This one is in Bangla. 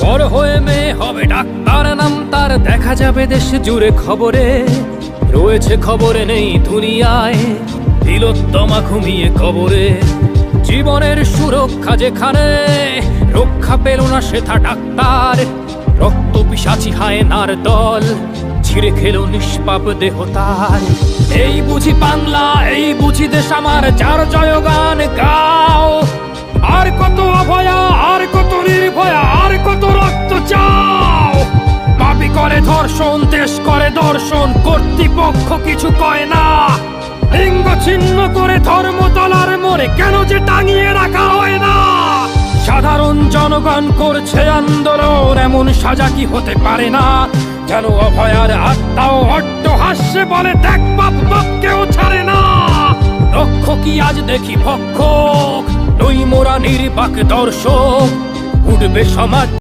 বড় হয়ে মেয়ে হবে ডাক্তার, নাম তার দেখা যাবে দেশ জুড়ে খবরে। রয়েছে খবরে নেই দুনিয়ায়, তিলোত্তমা ঘুমিয়ে কবরে। জীবনের সুরক্ষা যেখানে, রক্ষা পেল না সেথা ডাক্তার। রক্ত পিশাচি হায়নার দল, ছিঁড়ে খেলো নিষ্পাপ দেহ তার। এই বুঝি বাংলা, এই বুঝি দেশ আমার, যার জয়গান গাও। আর কত অভয়া, আর কত নির্ভয়া, আর কত রক্ত চাও। পাপী করে ধর্ষণ, দেশ করে দর্শন, কর্তৃপক্ষ কিছু কয় না। লিঙ্গ ছিন্ন করে ধর্মতলার মোড়ে কেন যে টাঙিয়ে রাখা হয় না। সাধারণ জনগণ করছে আন্দোলন, এমন সাজা কি হতে পারে না। যেন অভয়ার আত্মাও অট্ট হাস্যে বলে, দেখ বাপ বাপ কেউ ছাড়ে না। লক্ষ কি আজ দেখি ভক্ষক, নই মোরা নির্বাক দর্শক। উঠবে সমাজ